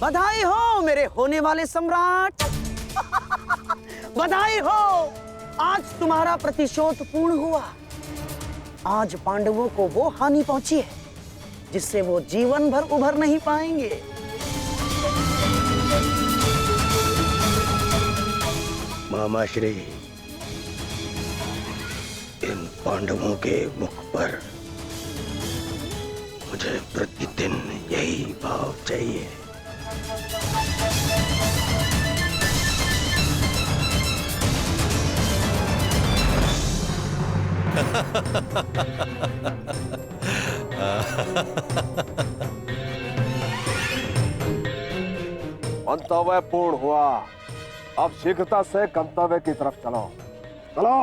बधाई हो मेरे होने वाले सम्राट। बधाई हो, आज तुम्हारा प्रतिशोध पूर्ण हुआ। आज पांडवों को वो हानि पहुंची है जिससे वो जीवन भर उभर नहीं पाएंगे। मामाश्री, इन पांडवों के मुख पर मुझे प्रतिदिन यही भाव चाहिए। मंतव्य पूर्ण हुआ। अब शीघ्रता से गंतव्य की तरफ चलो। चलो।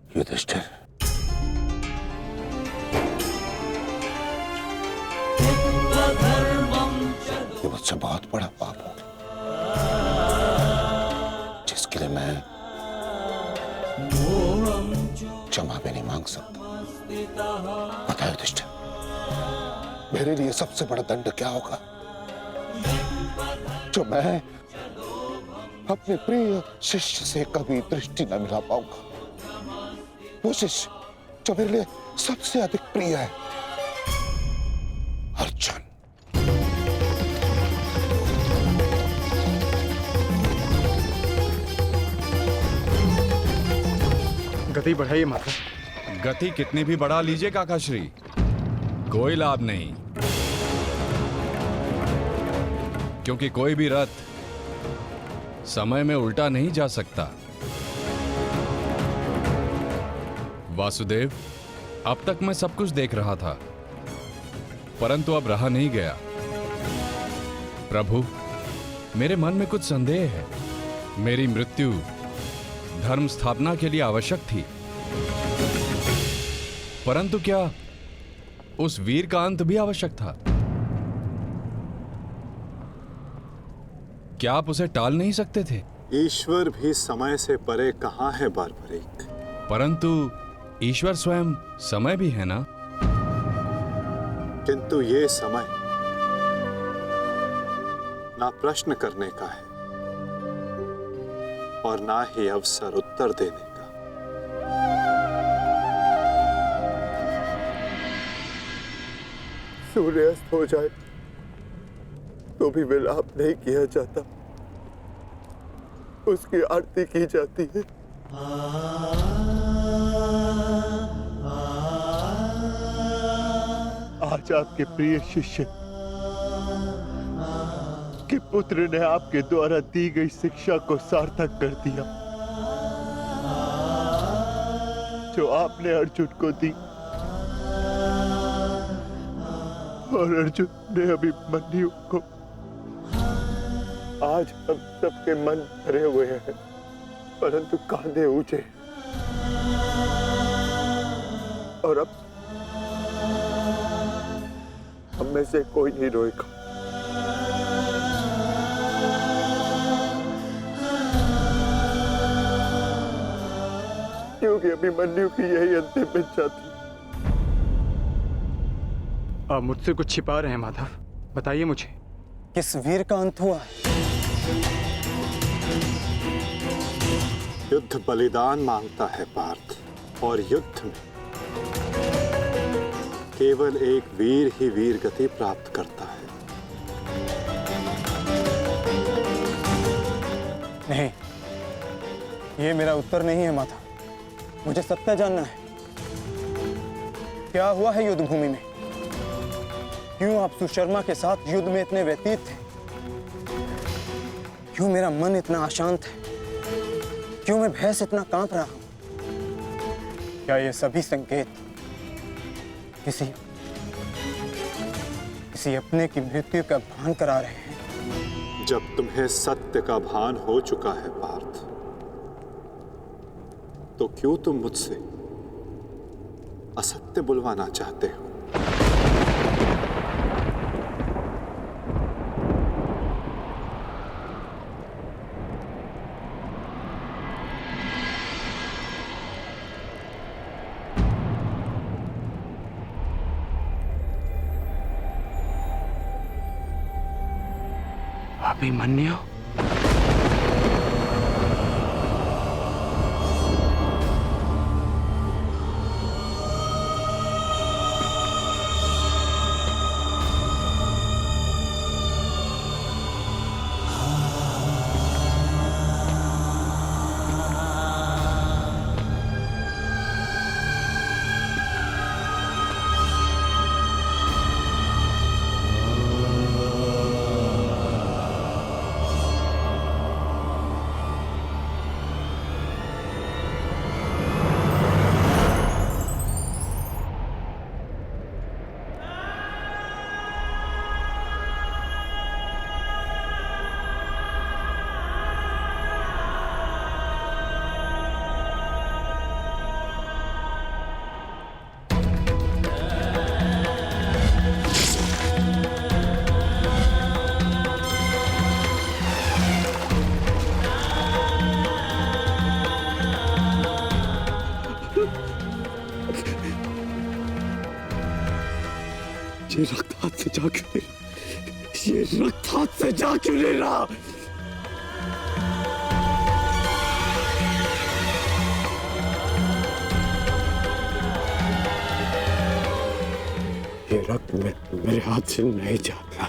युधिष्ठिर, ये मुझसे बहुत बड़ा पाप हो जिसके लिए मैं क्षमा भी नहीं मांग सकता। पता है युधिष्ठिर, मेरे लिए सबसे बड़ा दंड क्या होगा? जो मैं अपने प्रिय शिष्य से कभी दृष्टि न मिला पाऊंगा। वो शिष्य जो मेरे लिए सबसे अधिक प्रिय है, अर्जुन। गति बढ़ाइए माता। गति कितनी भी बढ़ा लीजिए काकाश्री, कोई लाभ नहीं, क्योंकि कोई भी रथ समय में उल्टा नहीं जा सकता। वासुदेव, अब तक मैं सब कुछ देख रहा था, परंतु अब रहा नहीं गया। प्रभु, मेरे मन में कुछ संदेह है। मेरी मृत्यु धर्म स्थापना के लिए आवश्यक थी, परंतु क्या उस वीर का अंत भी आवश्यक था? क्या आप उसे टाल नहीं सकते थे? ईश्वर भी समय से परे कहाँ है बारबरीक? परंतु ईश्वर स्वयं समय भी है ना? किंतु ये समय ना प्रश्न करने का है और ना ही अवसर उत्तर देने का। सूर्यास्त हो जाए तो भी विलाप नहीं किया जाता, उसकी आरती की जाती है। आज आपके प्रिय शिष्य के पुत्र ने आपके द्वारा दी गई शिक्षा को सार्थक कर दिया, जो आपने अर्जुन को दी, और अर्जुन ने अभिमन्यु को आज हम सबके मन भरे हुए हैं, परंतु कांधे ऊंचे, और अब हम में से कोई नहीं रोएगा। क्योंकि अभिमन्यु की यही अंतिम इच्छा थी। आप मुझसे कुछ छिपा रहे हैं माधव, बताइए मुझे। किस वीर का अंत हुआ? युद्ध बलिदान मांगता है पार्थ, और युद्ध में केवल एक वीर ही वीर गति प्राप्त करता है। नहीं, ये मेरा उत्तर नहीं है माता। मुझे सत्य जानना है। क्या हुआ है युद्ध भूमि में? क्यों आप सुशर्मा के साथ युद्ध में इतने व्यतीत थे? क्यों मेरा मन इतना अशांत है? क्यों मैं भय से इतना कांप रहा हूं? क्या ये सभी संकेत किसी अपने की मृत्यु का भान करा रहे हैं? जब तुम्हें सत्य का भान हो चुका है पार्थ, तो क्यों तुम मुझसे असत्य बुलवाना चाहते हो? अभिमन्यु? ये रक्त हाथ से जा क्यों नहीं? ये रक्त हाथ से जा क्यों नहीं रहा? ये रक्त मेरे हाथ से नहीं जाता।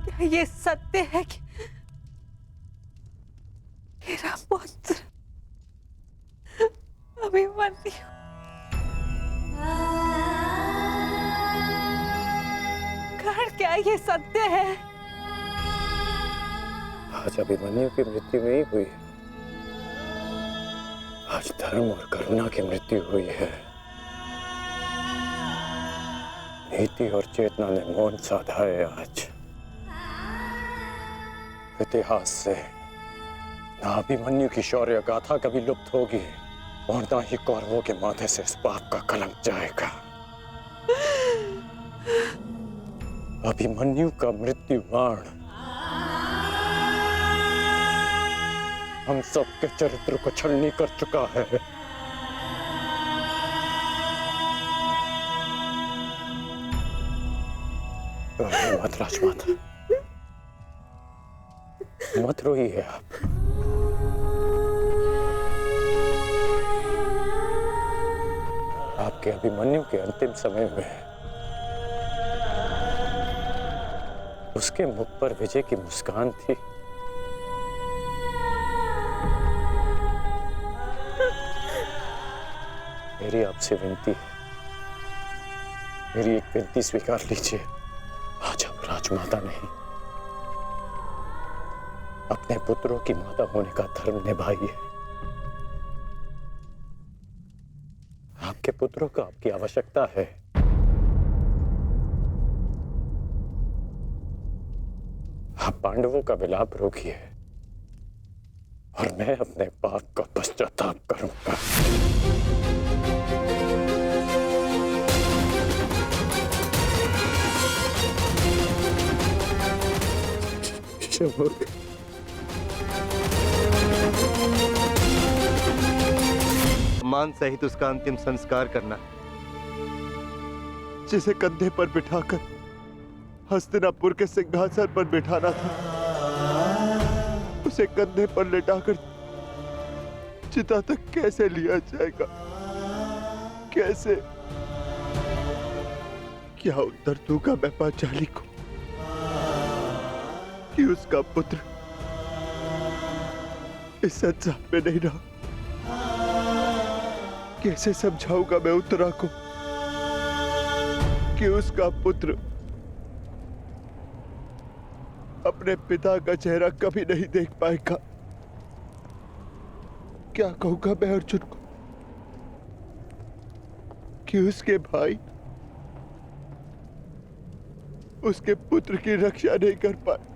क्या ये सत्य है कि मेरा पुत्र अभिमन्यु कर्ण, क्या ये सत्य है? आज अभिमन्यु की मृत्यु नहीं हुई है। आज धर्म और करुणा की मृत्यु हुई है। नीति और चेतना ने मौन साधा है। आज इतिहास से ना अभिमन्यु की शौर्य गाथा कभी लुप्त होगी और ना ही कौरवों के माथे से इस पाप का कलंक जाएगा। अभिमन्यु का मृत्यु बाण हम सबके चरित्र को छलनी कर चुका है। मत राजमाता, मत रोइए आप। आपके अभिमन्यु के अंतिम समय में उसके मुख पर विजय की मुस्कान थी। मेरी आपसे विनती है, मेरी एक विनती स्वीकार लीजिए। आज आप राजमाता नहीं, अपने पुत्रों की माता होने का धर्म निभाइए। आपके पुत्रों को आपकी आवश्यकता है। आप पांडवों का विलाप रोकिए और मैं अपने पाप का पश्चाताप करूंगा। मान सहित उसका अंतिम संस्कार करना, जिसे कंधे पर बिठाकर हस्तिनापुर के सिंहासन पर बिठाना था, उसे कंधे पर लेटाकर चिता तक कैसे लिया जाएगा? कैसे? क्या उत्तर दूंगा मैं पांचाली को कि उसका पुत्र इस संसार में नहीं रहा? कैसे समझाऊंगा मैं उत्तरा को कि उसका पुत्र अपने पिता का चेहरा कभी नहीं देख पाएगा? क्या कहूंगा मैं अर्जुन को कि उसके भाई उसके पुत्र की रक्षा नहीं कर पाए?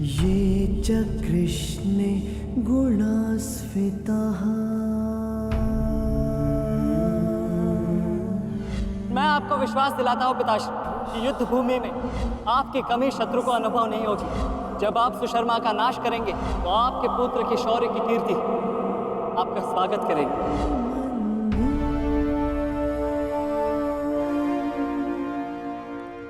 ये च कृष्णे गुणास्फितः। मैं आपको विश्वास दिलाता हूँ पिताश्री कि युद्ध भूमि में आपकी कमी शत्रु को अनुभव नहीं होगी। जब आप सुशर्मा का नाश करेंगे तो आपके पुत्र की शौर्य की कीर्ति आपका स्वागत करेगी।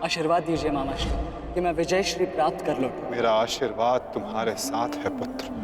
आशीर्वाद दीजिए मामाश्री कि मैं विजय श्री प्राप्त कर लूं। मेरा आशीर्वाद तुम्हारे साथ है पुत्र।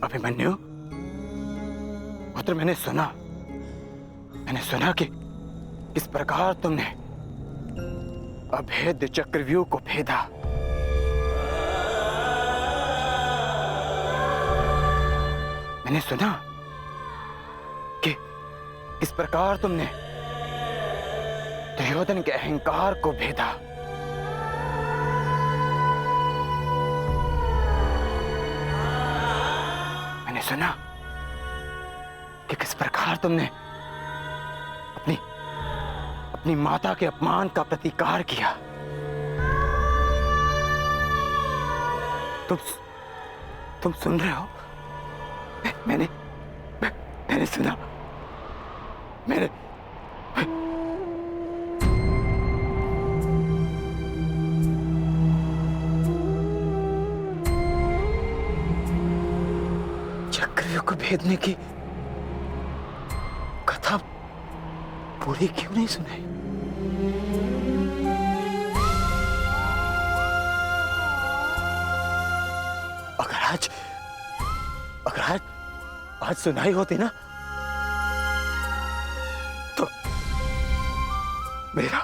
अभिमन्यु, पुत्र मैंने सुना कि किस प्रकार तुमने अभेद्य चक्रव्यूह को भेदा। मैंने सुना कि किस प्रकार तुमने दुर्योधन के अहंकार को भेदा। मैंने सुना आखिरकार तुमने अपनी अपनी माता के अपमान का प्रतिकार किया। तुम सुन रहे हो? मैंने सुना। मैंने चक्रव्यूह को भेदने की कथा पूरी क्यों नहीं सुनाई? अगर आज सुनाई होती ना तो मेरा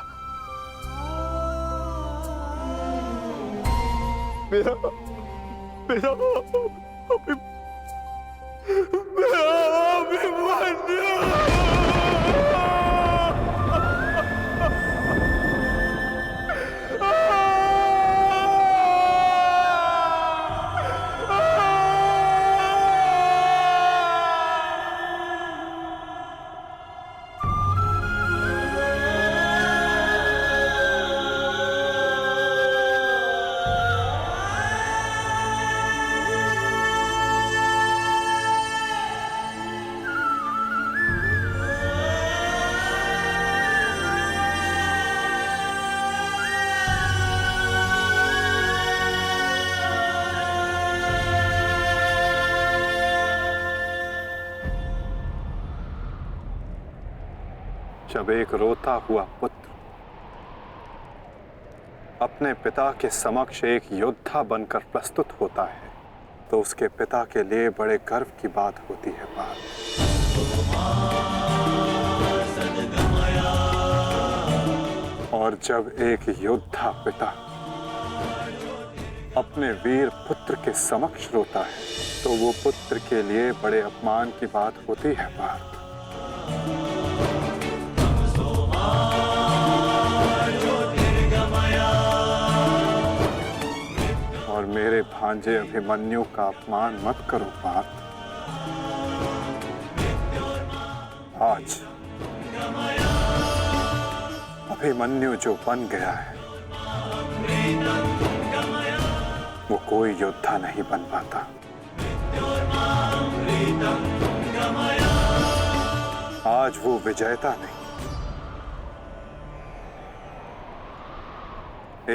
जब एक रोता हुआ पुत्र अपने पिता के समक्ष एक योद्धा बनकर प्रस्तुत होता है तो उसके पिता के लिए बड़े गर्व की बात होती है पार्थ। और जब एक योद्धा पिता अपने वीर पुत्र के समक्ष रोता है तो वो पुत्र के लिए बड़े अपमान की बात होती है पार्थ। और मेरे भांजे अभिमन्यु का अपमान मत करो पार्थ। आज अभिमन्यु जो बन गया है वो कोई योद्धा नहीं बन पाता। आज वो विजेता नहीं,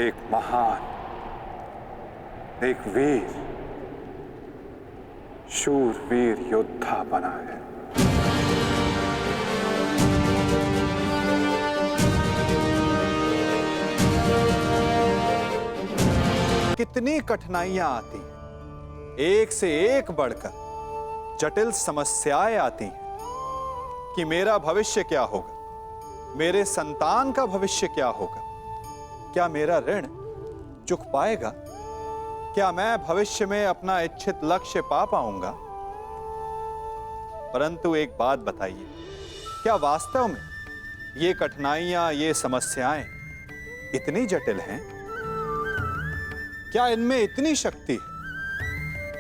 एक महान, एक वीर, शूरवीर योद्धा बना है। कितनी कठिनाइयां आती हैं, एक से एक बढ़कर जटिल समस्याएं आती हैं कि मेरा भविष्य क्या होगा, मेरे संतान का भविष्य क्या होगा, क्या मेरा ऋण चुक पाएगा, क्या मैं भविष्य में अपना इच्छित लक्ष्य पा पाऊंगा। परंतु एक बात बताइए, क्या वास्तव में ये कठिनाइयां, ये समस्याएं इतनी जटिल हैं? क्या इनमें इतनी शक्ति है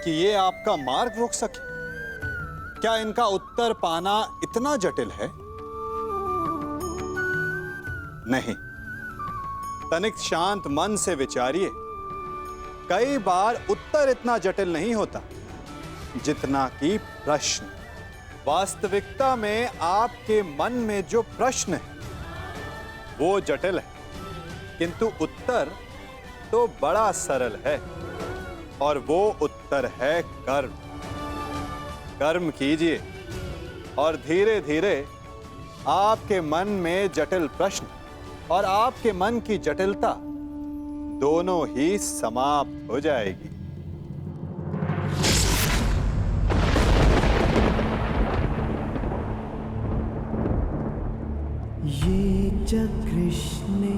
कि ये आपका मार्ग रोक सके? क्या इनका उत्तर पाना इतना जटिल है? नहीं, तनिक शांत मन से विचारिए। कई बार उत्तर इतना जटिल नहीं होता जितना कि प्रश्न। वास्तविकता में आपके मन में जो प्रश्न है वो जटिल है, किंतु उत्तर तो बड़ा सरल है, और वो उत्तर है कर्म। कर्म कीजिए और धीरे धीरे आपके मन में जटिल प्रश्न और आपके मन की जटिलता दोनों ही समाप्त हो जाएगी। ये च कृष्णे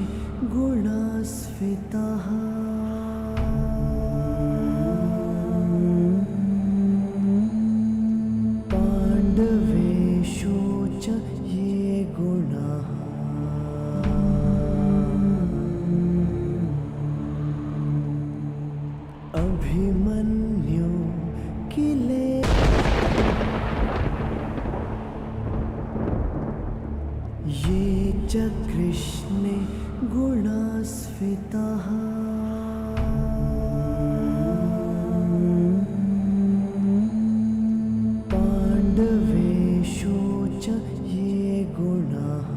गुणास्फिताः पाण्डवेषु च ये गुणाः अभिमन्यु किले च कृष्णे गुणास्फिताः पाण्डवेषु च ये गुणाः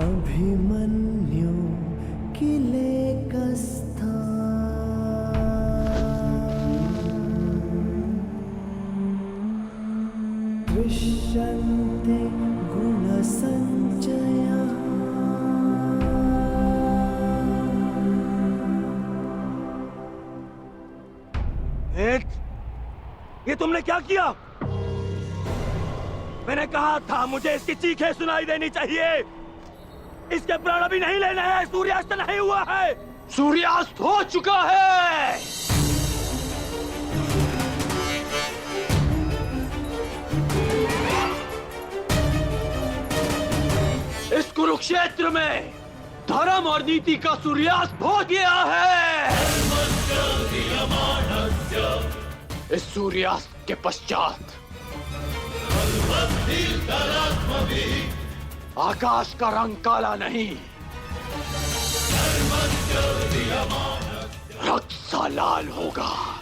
अभिमन्यु किलेकस्था दृश्यन्ते गुणसञ्चयः ये तुमने क्या किया? मैंने कहा था मुझे इसकी चीखें सुनाई देनी चाहिए। इसके प्राण अभी नहीं लेने हैं। सूर्यास्त नहीं हुआ है। सूर्यास्त हो चुका है। इस कुरुक्षेत्र में धर्म और नीति का सूर्यास्त हो गया है। इस सूर्यास्त के पश्चात आकाश का रंग काला नहीं, रक्त सा लाल होगा।